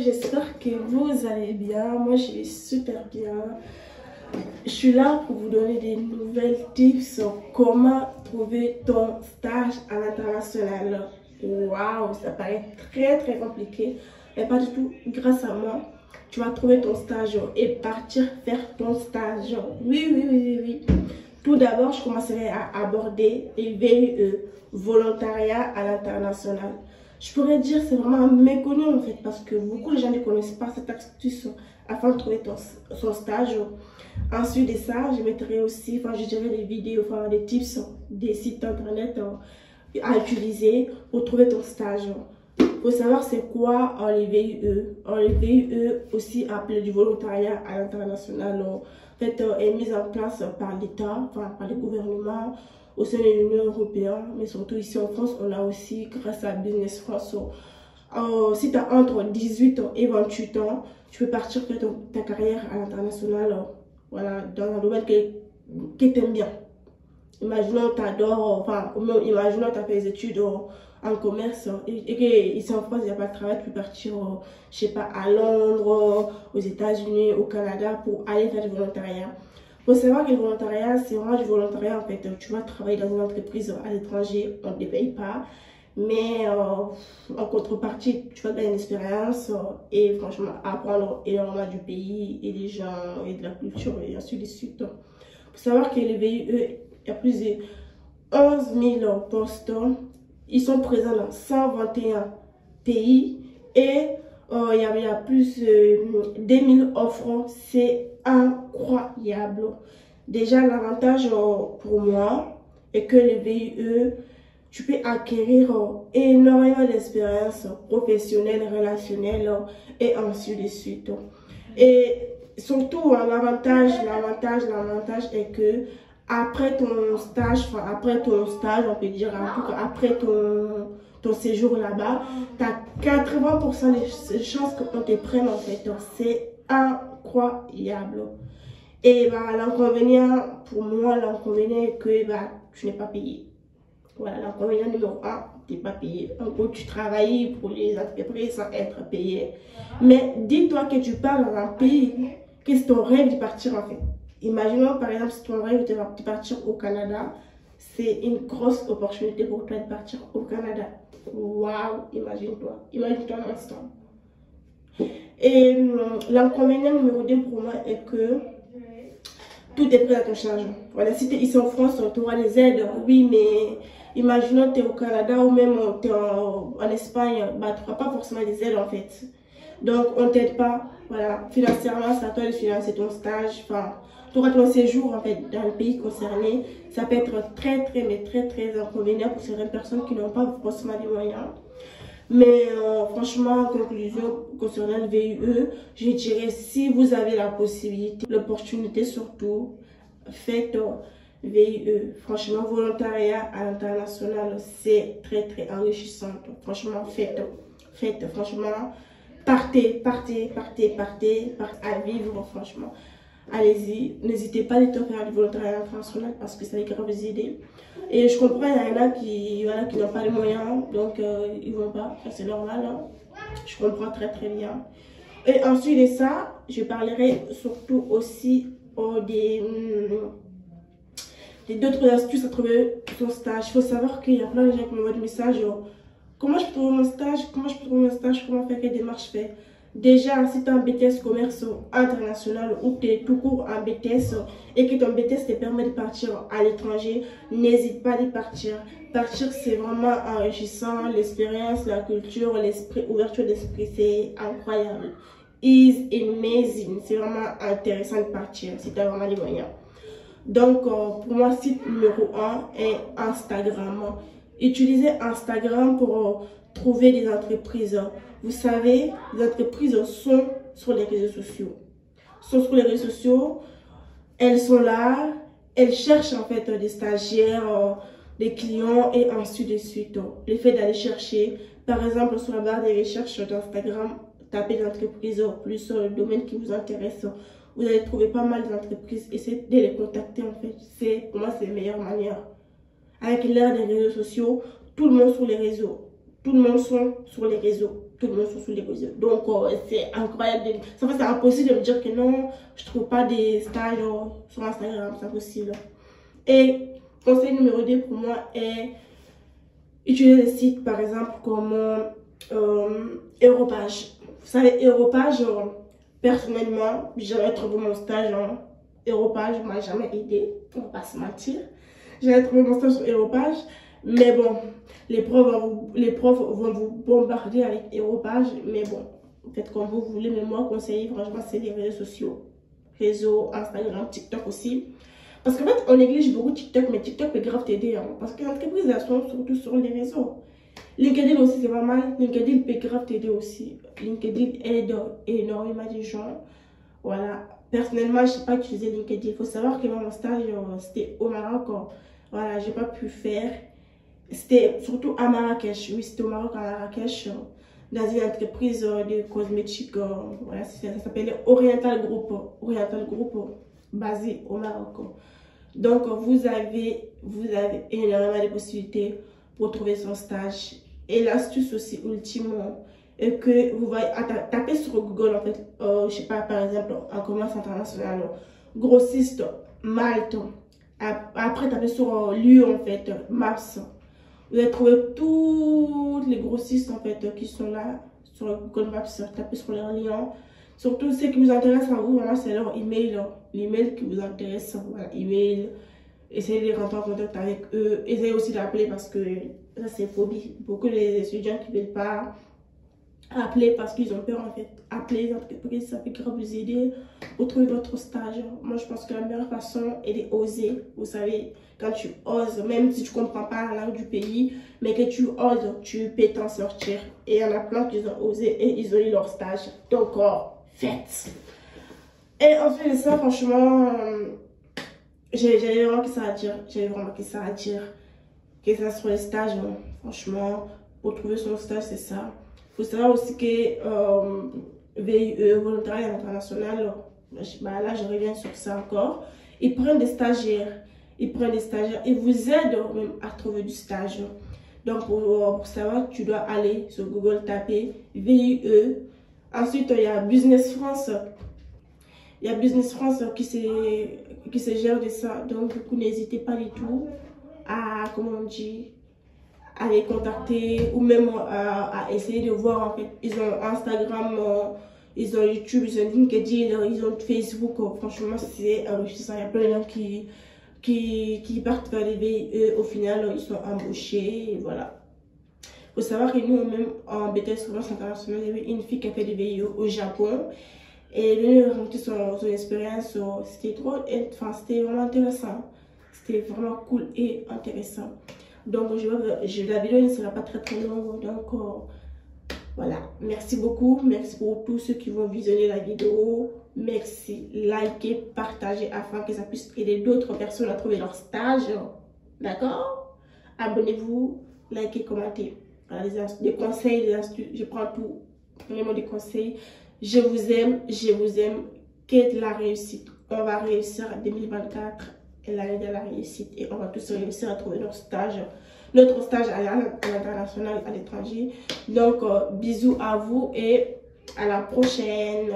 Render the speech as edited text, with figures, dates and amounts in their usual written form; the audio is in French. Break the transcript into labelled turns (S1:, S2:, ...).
S1: j'espère que vous allez bien. Moi, je vais super bien. Je suis là pour vous donner des nouvelles tips sur comment trouver ton stage à l'international. Waouh, ça paraît très compliqué, mais pas du tout. Grâce à moi, tu vas trouver ton stage et partir faire ton stage. Oui. Tout d'abord, je commencerai à aborder les VIE, volontariat à l'international. Je pourrais dire que c'est vraiment méconnu en fait parce que beaucoup de gens ne connaissent pas cette astuce afin de trouver son stage. Ensuite de ça, je mettrai aussi, je dirais des vidéos, des tips, des sites internet à utiliser pour trouver ton stage. Il faut savoir c'est quoi les VIE. Les VIE, aussi appelé du volontariat à l'international, est mise en place par l'État, par le gouvernement, au sein de l'Union européenne, mais surtout ici en France, on a aussi, grâce à Business France, si tu as entre 18 ans et 28 ans, tu peux partir faire ta carrière à l'international, voilà, dans un domaine que tu aimes bien. Imaginons tu adores, imaginons tu as fait des études en commerce et que ici en France, il n'y a pas de travail, tu peux partir, je sais pas, à Londres, aux États-Unis, au Canada pour aller faire du volontariat. Il faut savoir que le volontariat, c'est vraiment du volontariat en fait. Tu vas travailler dans une entreprise à l'étranger, on ne te paye pas. Mais en contrepartie, tu vas gagner une expérience et franchement apprendre énormément du pays et des gens et de la culture et ainsi de suite. Il faut savoir que les VIE, il y a plus de 11 000 postes. Ils sont présents dans 121 pays et il y a plus de 2000 offres. C'est incroyable. Déjà, l'avantage pour moi est que les VIE, tu peux acquérir énormément d'expérience professionnelle, relationnelle et ainsi de suite. Et surtout, l'avantage est que après ton stage, on peut dire, après ton séjour là-bas, tu as 80% des chances qu'on te prenne en fait. C'est incroyable. Et l'inconvénient, pour moi, l'inconvénient est que tu n'es pas payé. Voilà, l'inconvénient numéro 1, tu n'es pas payé. En gros, tu travailles pour les entreprises sans être payé. Mais dis-toi que tu pars dans un pays, que c'est ton rêve de partir en fait. Imaginons par exemple si ton rêve de partir au Canada, c'est une grosse opportunité pour toi de partir au Canada. Waouh, imagine-toi un instant. Et l'inconvénient numéro 2 pour moi est que tout est pris à ton charge. Voilà, si tu es ici en France, tu auras les aides, oui, mais imaginons que tu es au Canada ou même tu es en Espagne, tu n'auras pas forcément des aides en fait. Donc, on ne t'aide pas. Voilà, financièrement, c'est à toi de financer ton stage. Tu auras ton séjour en fait dans le pays concerné. Ça peut être très inconvénient pour certaines personnes qui n'ont pas forcément les moyens. Mais franchement, en conclusion, concernant le VIE, je dirais si vous avez la possibilité, l'opportunité surtout, faites VIE. Franchement, volontariat à l'international, c'est très enrichissant. Franchement, faites. Franchement, partez à vivre, franchement. Allez-y, n'hésitez pas à faire du volontariat international parce que ça va grave vous aider. Et je comprends, il y en a qui n'ont pas les moyens, donc ils ne vont pas, c'est normal. Hein. Je comprends très bien. Et ensuite de ça, je parlerai surtout aussi d'autres astuces à trouver son stage. Il faut savoir qu'il y a plein de gens qui m'envoient des messages. Comment je peux trouver mon stage? Comment faire? Quelle démarche faire? Déjà, si tu as un BTS commerce international ou tu es tout court en BTS et que ton BTS te permet de partir à l'étranger, n'hésite pas à partir. Partir, c'est vraiment enrichissant. L'expérience, la culture, l'esprit, ouverture d'esprit, c'est incroyable. It's amazing. C'est vraiment intéressant de partir si tu as vraiment les moyens. Donc, pour moi, site numéro 1 est Instagram. Utilisez Instagram pour trouver des entreprises. Vous savez, les entreprises sont sur les réseaux sociaux. Elles sont là. Elles cherchent en fait des stagiaires, des clients et ainsi de suite. Le fait d'aller chercher, par exemple, sur la barre des recherches d'Instagram, tapez l'entreprise plus le domaine qui vous intéresse. Vous allez trouver pas mal d'entreprises. Essayez de les contacter en fait. Pour moi, c'est la meilleure manière. Avec l'ère des réseaux sociaux, tout le monde sur les réseaux. tout le monde sont sur les réseaux. Tout le monde sont sur les réseaux. Donc, c'est incroyable. C'est impossible de me dire que non, je ne trouve pas des stages sur Instagram. C'est impossible. Et conseil numéro 2 pour moi est utiliser des sites, par exemple, comme Europage. Vous savez, Europage, personnellement, j'ai jamais trouvé mon stage en Europage. M'a jamais aidé. On va pas se mentir. J'ai trouvé mon stage sur Europage. Mais bon, les profs vont vous bombarder avec Europage. Mais bon, faites comme vous voulez. Mais moi, conseiller, franchement, c'est les réseaux sociaux. Réseaux, Instagram, TikTok aussi. Parce qu'en fait, on néglige beaucoup TikTok, mais TikTok peut grave t'aider. Hein, parce que les entreprises, elles sont surtout sur les réseaux. LinkedIn aussi, c'est pas mal. LinkedIn peut grave t'aider aussi. LinkedIn aide énormément de gens. Voilà. Personnellement, je n'ai pas utilisé LinkedIn. Il faut savoir que mon stage, c'était au Maroc. Voilà, je n'ai pas pu faire. C'était surtout à Marrakech. Oui, c'était au Maroc, à Marrakech, dans une entreprise de cosmétiques. Voilà, ça s'appelait Oriental Group. Oriental Group, basé au Maroc. Donc, vous avez énormément de possibilités pour trouver son stage. Et l'astuce aussi, ultimement, est que vous voyez, tapez sur Google, en fait, je sais pas, par exemple, en commerce international, grossiste, Malte. Après, tapez sur Lyon, en fait, Maps. Vous allez trouver toutes les grossistes en fait qui sont là sur Google Maps. Tapez sur leur lien. Surtout ce qui vous intéresse à vous, voilà, c'est leur email. L'email qui vous intéresse, voilà, email. Essayez de rentrer en contact avec eux. Essayez aussi d'appeler parce que ça c'est phobie. Beaucoup d'étudiants qui ne veulent pas appeler parce qu'ils ont peur en fait. Appeler les entreprises, ça peut grave vous aider pour trouver votre stage. Moi je pense que la meilleure façon est d'oser. Vous savez, quand tu oses, même si tu ne comprends pas la langue du pays, mais que tu oses, tu peux t'en sortir. Et il y en a plein qui ont osé et ils ont eu leur stage. Donc, faites. Et ensuite de ça, franchement, j'avais vraiment que ça à dire. J'avais vraiment que ça à dire. Que ça sur les stages, hein. Franchement, pour trouver son stage, c'est ça. Il faut savoir aussi que VIE, volontariat international, bah là je reviens sur ça encore. Ils prennent des stagiaires. Ils prennent des stagiaires et vous aident même à trouver du stage. Donc pour savoir, tu dois aller sur Google, taper VIE. Ensuite, il y a Business France. Il y a Business France qui se gère de ça. Donc du coup, n'hésitez pas du tout à, comment on dit, à les contacter ou même à essayer de voir en fait. Ils ont Instagram, ils ont YouTube, ils ont LinkedIn, ils ont Facebook. Franchement, c'est enrichissant. Il y a plein de gens qui partent faire des VIE. Au final, ils sont embauchés. Et voilà. Il faut savoir que nous, même en BTS Commerce International, il y avait une fille qui a fait des VIE au Japon. Et elle est venue raconter son expérience. C'était vraiment intéressant. C'était vraiment cool et intéressant. Donc, la vidéo ne sera pas très longue. Donc, voilà. Merci beaucoup. Merci pour tous ceux qui vont visionner la vidéo. Merci. Likez, partagez afin que ça puisse aider d'autres personnes à trouver leur stage. D'accord? Abonnez-vous, likez, commentez. Voilà, des conseils, des astuces. Je prends tout. Vraiment des conseils. Je vous aime. Je vous aime. Qu'est la réussite? On va réussir en 2024. Et l'année de la réussite et on va tous réussir à trouver notre stage à l'international, à l'étranger. Donc bisous à vous et à la prochaine.